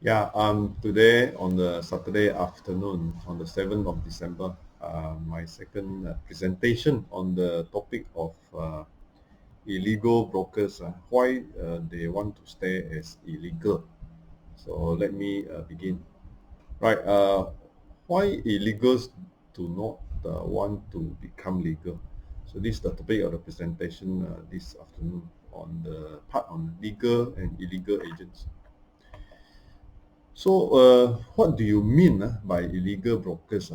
Today on the Saturday afternoon, on the 7th of December, my second presentation on the topic of illegal brokers, why they want to stay as illegal. So let me begin. Right, why illegals do not want to become legal? So this is the topic of the presentation this afternoon on the part on legal and illegal agents. So, what do you mean by illegal brokers?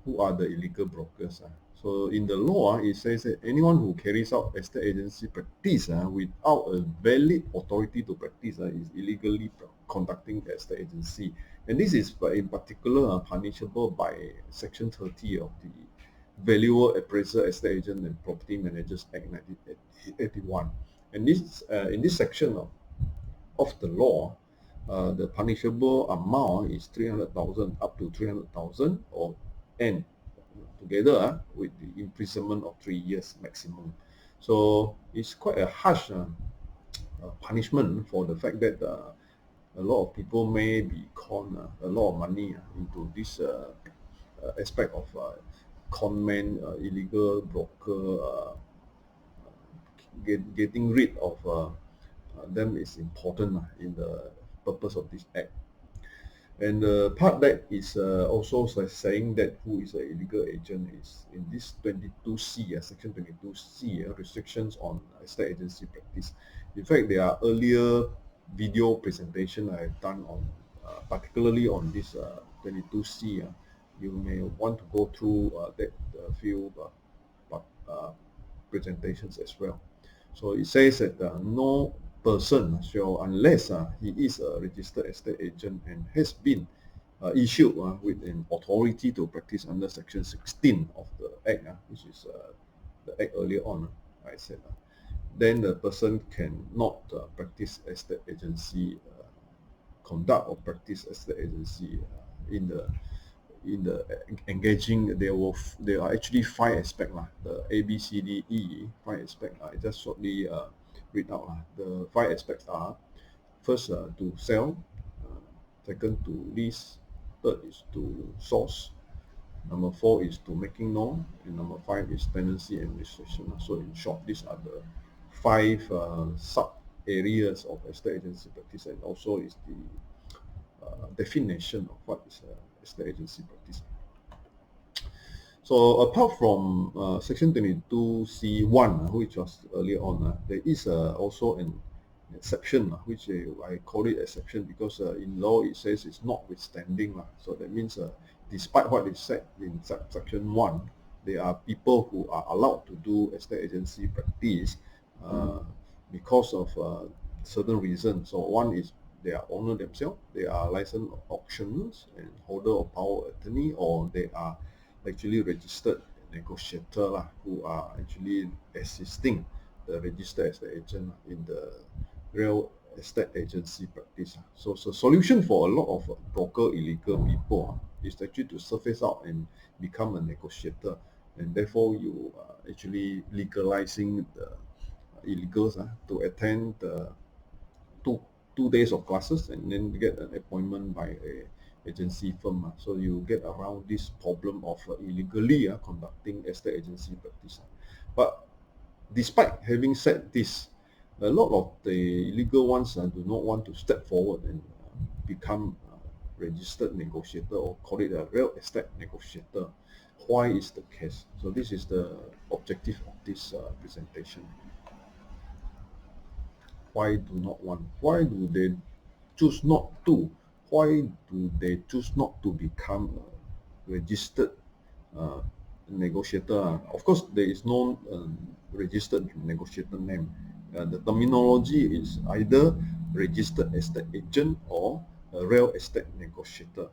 Who are the illegal brokers? So, in the law, it says that anyone who carries out estate agency practice without a valid authority to practice is illegally conducting estate agency. And this is in particular punishable by Section 30 of the Valuer Appraiser Estate Agent and Property Managers Act 1981. And this in this section of the law, the punishable amount is 300,000 up to 300,000 or and together with the imprisonment of 3 years maximum. So it's quite a harsh punishment for the fact that a lot of people may be con a lot of money into this aspect of con man, illegal broker, getting rid of them is important in the purpose of this act. And the part that is also saying that who is an illegal agent is in this 22C, section 22C, restrictions on estate agency practice. In fact, there are earlier video presentation I have done on, particularly on this 22C. You may want to go through that few presentations as well. So it says that no person shall, unless he is a registered estate agent and has been issued with an authority to practice under Section 16 of the Act, which is the Act earlier on, I said, then the person cannot practice estate agency, conduct or practice estate agency in the engaging. There are actually 5 aspects, the A, B, C, D, E, 5 aspects. I just shortly read out. The 5 aspects are: first, to sell; second, to lease; third is to source; number 4 is to making known; and number 5 is tenancy and registration. So in short, these are the 5 sub areas of estate agency practice, and also is the definition of what is estate agency practice. So apart from Section 22C1, which was earlier on, there is also an exception, which I call it exception because in law it says it's notwithstanding. So that means despite what is said in Section 1, there are people who are allowed to do estate agency practice because of certain reasons. So one is they are owner themselves, they are licensed auctioneers and holder of power of attorney, or they are actually registered negotiator who are actually assisting the registered estate agent in the real estate agency practice. So solution for a lot of broker illegal people is actually to surface out and become a negotiator, and therefore you are actually legalizing the illegals to attend the two days of classes and then get an appointment by a agency firm. So you get around this problem of illegally conducting estate agency practice. But despite having said this, a lot of the illegal ones do not want to step forward and become registered negotiator, or call it a real estate negotiator. Why is the case? So this is the objective of this presentation. Why do not want? Why do they choose not to? Why do they choose not to become a registered negotiator? Of course, there is no registered negotiator name. The terminology is either registered estate agent or a real estate negotiator.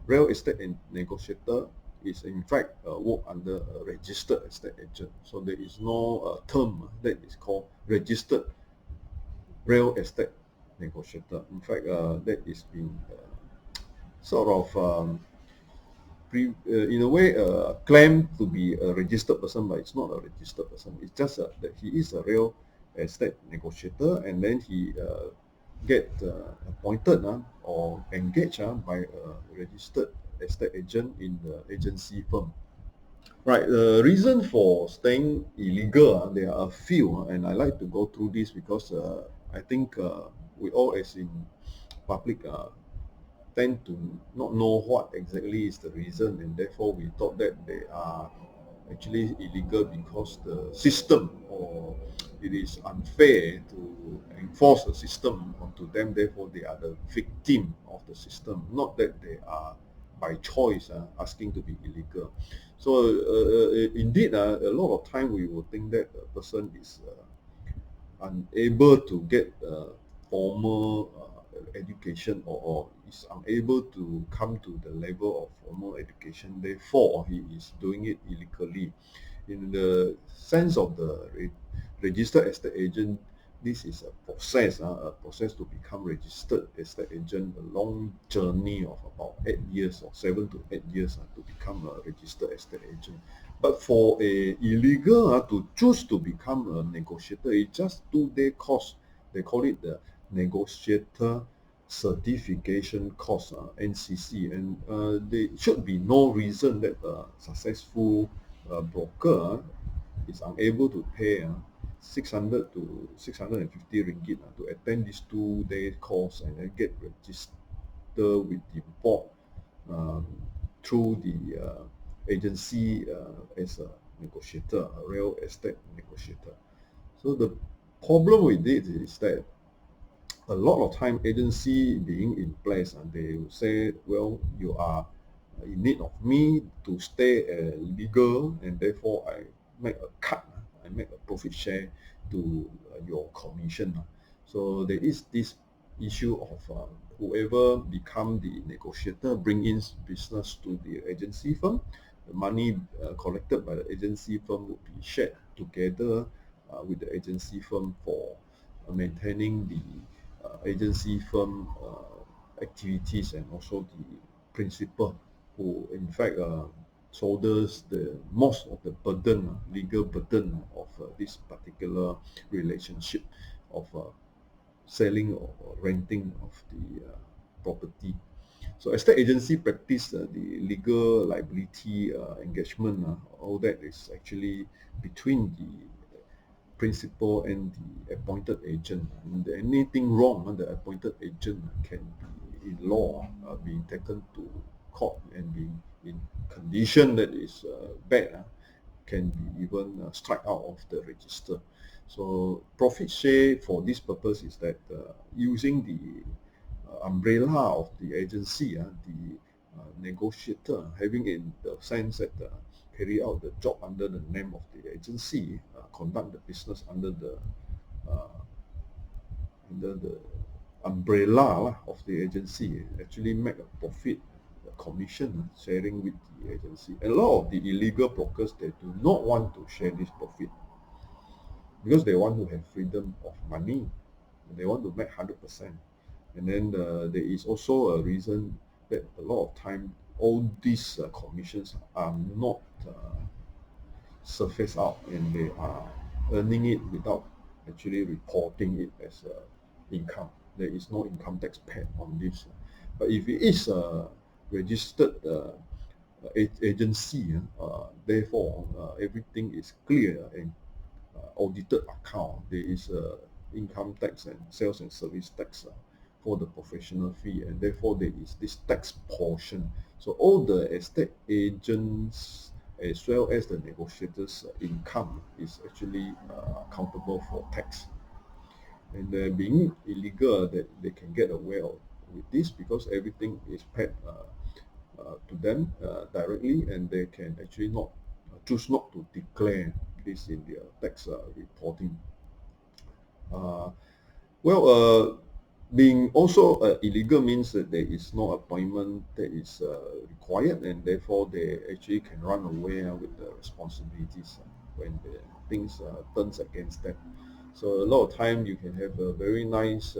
Real estate negotiator is in fact work under a registered estate agent. So there is no term that is called registered real estate negotiator. In fact, that is being sort of in a way claimed to be a registered person, but it's not a registered person. It's just that he is a real estate negotiator, and then he get appointed or engaged by a registered estate agent in the agency firm. Right, the reason for staying illegal, there are a few, and I like to go through this because I think we all, as in public, tend to not know what exactly is the reason, and therefore we thought that they are actually illegal because the system, or it is unfair to enforce the system onto them, therefore they are the victim of the system, not that they are by choice asking to be illegal. So indeed, a lot of time we will think that a person is unable to get formal education, or is unable to come to the level of formal education, therefore he is doing it illegally. In the sense of the registered estate agent, this is a process to become registered estate agent, a long journey of about 8 years or 7 to 8 years to become a registered estate agent. But for a illegal to choose to become a negotiator, it's just 2 day course. They call it the negotiator certification course, NCC, and there should be no reason that a successful broker is unable to pay 600 to 650 ringgit to attend this 2 day course and then get registered with the board um, through the agency as a negotiator, a real estate negotiator. So the problem with it is that a lot of time agency being in place, and they will say, well, you are in need of me to stay legal, and therefore I make a cut, I make a profit share to your commission. So there is this issue of whoever become the negotiator bring in business to the agency firm. The money collected by the agency firm would be shared together with the agency firm for maintaining the agency firm activities, and also the principal, who in fact shoulders the most of the burden, legal burden of this particular relationship of selling or renting of the property. So estate agency practice the legal liability engagement, all that is actually between the principal and the appointed agent. And anything wrong, the appointed agent can be in law being taken to court and being in condition that is bad, can be even struck out of the register. So profit share for this purpose is that using the umbrella of the agency, the negotiator, having in the sense that carry out the job under the name of the agency, conduct the business uh, under the umbrella of the agency, actually make a profit, a commission sharing with the agency. A lot of the illegal brokers, they do not want to share this profit because they want to have freedom of money. They want to make 100%. And then there is also a reason that a lot of time all these commissions are not surface out, and they are earning it without actually reporting it as income. There is no income tax paid on this. But if it is a registered agency, therefore everything is clear and audited account. There is a income tax and sales and service tax for the professional fee, and therefore there is this tax portion. So all the estate agents as well as the negotiators' income is actually accountable for tax. And being illegal, that they can get away with this because everything is paid to them directly, and they can actually not choose not to declare this in their tax reporting. Uh, well, being also illegal means that there is no appointment that is required, and therefore they actually can run away with the responsibilities when the things turns against them. So a lot of time you can have a very nice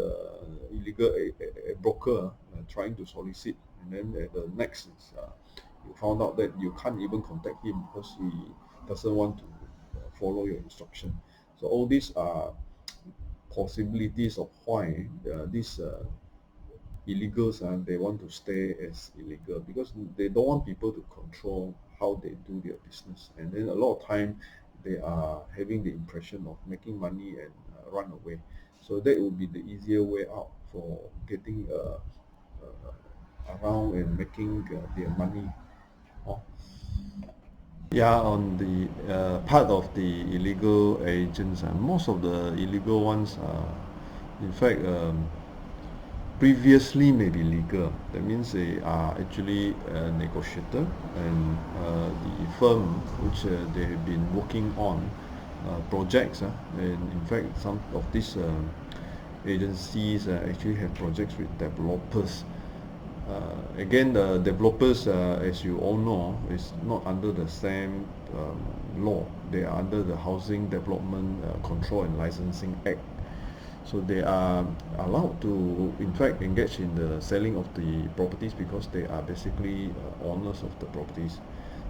illegal a broker trying to solicit, and then at the next is, you found out that you can't even contact him because he doesn't want to follow your instruction. So all these are possibilities of why these illegals they want to stay as illegal, because they don't want people to control how they do their business, and then a lot of time they are having the impression of making money and run away. So that would be the easier way out for getting around and making their money. Oh. Yeah, on the part of the illegal agents, most of the illegal ones are, in fact, previously may be legal. That means they are actually a negotiator, and the firm which they have been working on projects, and in fact some of these agencies actually have projects with developers. Again, the developers, as you all know, is not under the same law. They are under the Housing Development Control and Licensing Act. So they are allowed to, in fact, engage in the selling of the properties because they are basically owners of the properties.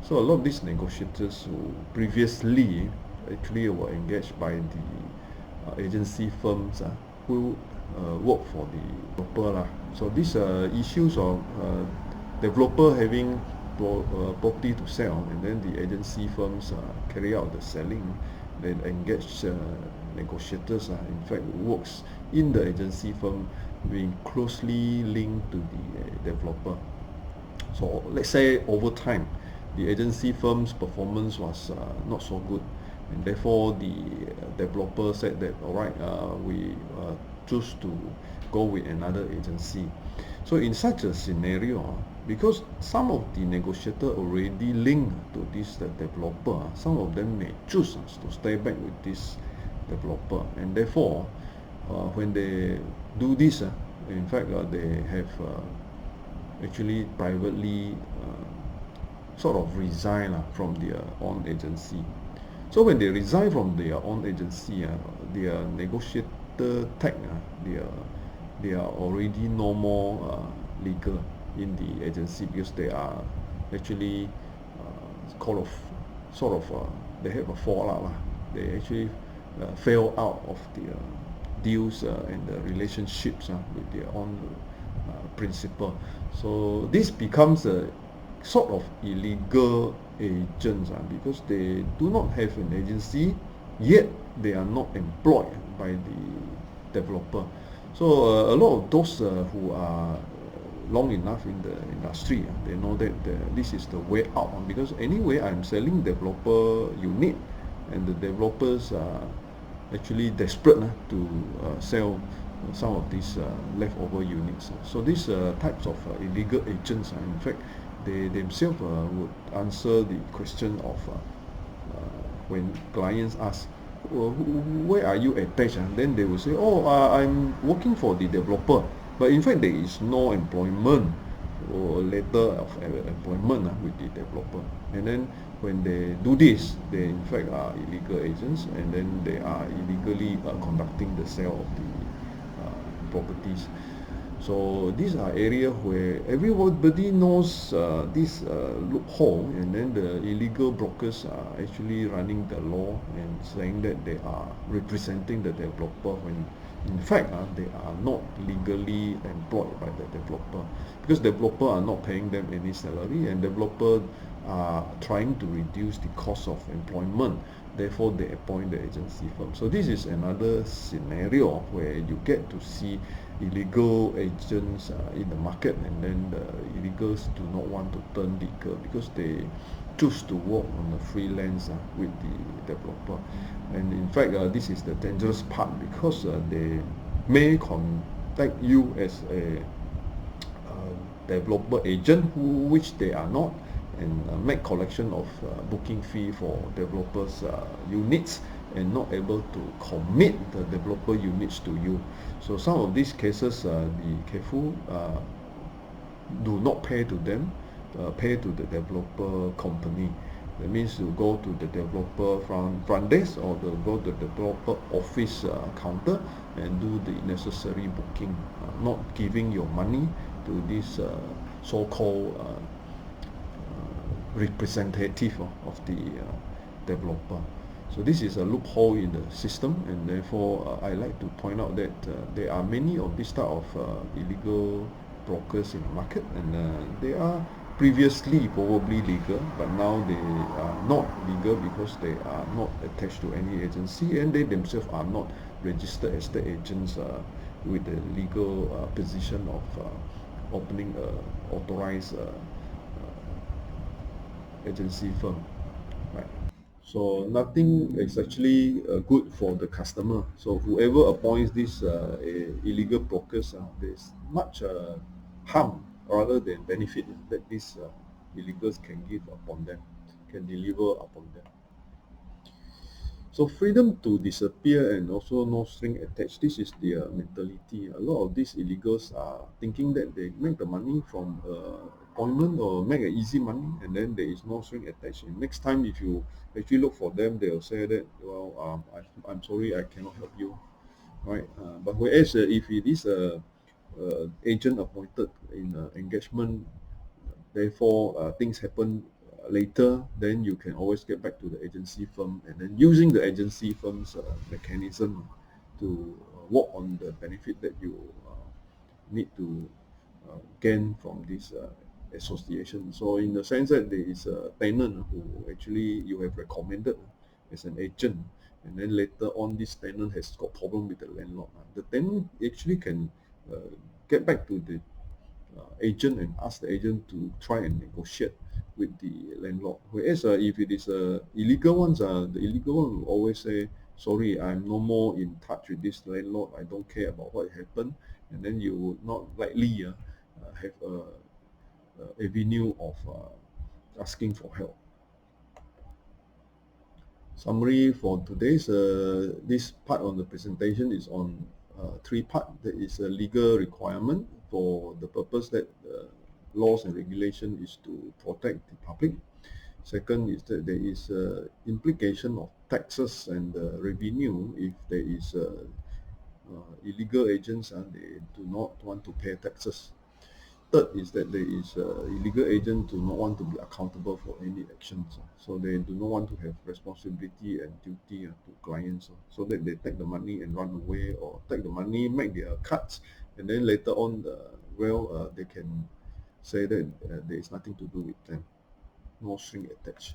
So a lot of these negotiators who previously actually were engaged by the agency firms who work for the developer lah. So these issues of developer having property to sell, and then the agency firms carry out the selling, then engage negotiators in fact works in the agency firm, being closely linked to the developer. So let's say over time the agency firm's performance was not so good, and therefore the developer said that, all right, we choose to go with another agency. So in such a scenario, because some of the negotiator already linked to this developer, some of them may choose to stay back with this developer, and therefore when they do this, in fact they have actually privately sort of resign from their own agency. So when they resign from their own agency, their negotiator tag, they are already no more legal in the agency, because they are actually they have a fallout. They actually fail out of the deals and the relationships with their own principal. So this becomes a sort of illegal agents because they do not have an agency, yet they are not employed by the developer. So a lot of those who are long enough in the industry, they know that this is the way out, because anyway I'm selling developer unit, and the developers are actually desperate to sell some of these leftover units. So these types of illegal agents, in fact, they themselves would answer the question of when clients ask, where are you attached? Then they will say, oh, I'm working for the developer. But in fact, there is no employment or letter of employment with the developer. And then when they do this, they in fact are illegal agents, and then they are illegally conducting the sale of the properties. So these are areas where everybody knows this loophole, and then the illegal brokers are actually running the law and saying that they are representing the developer, when in fact they are not legally employed by the developer, because developer are not paying them any salary, and developer are trying to reduce the cost of employment. Therefore, they appoint the agency firm. So this is another scenario where you get to see illegal agents in the market, and then the illegals do not want to turn legal because they choose to work on the freelance with the developer. And in fact, this is the dangerous part, because they may contact you as a developer agent, which they are not, and make collection of booking fee for developers units, and not able to commit the developer units to you. So some of these cases, be careful, do not pay to them, pay to the developer company. That means you go to the developer front desk, or go to the developer office counter and do the necessary booking, not giving your money to this so-called representative of the developer. So this is a loophole in the system, and therefore I like to point out that there are many of this type of illegal brokers in the market, and they are previously probably legal, but now they are not legal because they are not attached to any agency, and they themselves are not registered as the agents with the legal position of opening a authorized agency firm, right? So nothing is actually good for the customer. So whoever appoints these illegal brokers, there's much harm rather than benefit that these illegals can give upon them, can deliver upon them. So freedom to disappear and also no string attached, this is their mentality. A lot of these illegals are thinking that they make the money from appointment or make an easy money, and then there is no string attached. And next time if you actually look for them, they'll say that, well, I'm sorry, I cannot help you, right? But whereas if it is a agent appointed in engagement, therefore things happen later, then you can always get back to the agency firm, and then using the agency firm's mechanism to work on the benefit that you need to gain from this association. So in the sense that there is a tenant who actually you have recommended as an agent, and then later on this tenant has got problem with the landlord, the tenant actually can get back to the agent and ask the agent to try and negotiate with the landlord. Whereas if it is illegal ones, the illegal one will always say, sorry, I'm no more in touch with this landlord, I don't care about what happened, and then you would not likely have a avenue of asking for help. Summary for today's this part of the presentation is on three part. There is a legal requirement for the purpose that laws and regulation is to protect the public. Second is that there is implication of taxes and revenue if there is illegal agents and they do not want to pay taxes. Third is that there is illegal agent do not want to be accountable for any actions, so they do not want to have responsibility and duty to clients, so that they take the money and run away, or take the money, make their cuts, and then later on they can say that there is nothing to do with them, no string attached.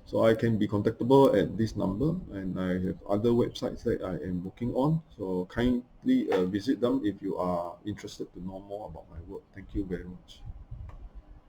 So I can be contactable at this number, and I have other websites that I am working on. So kindly visit them if you are interested to know more about my work. Thank you very much.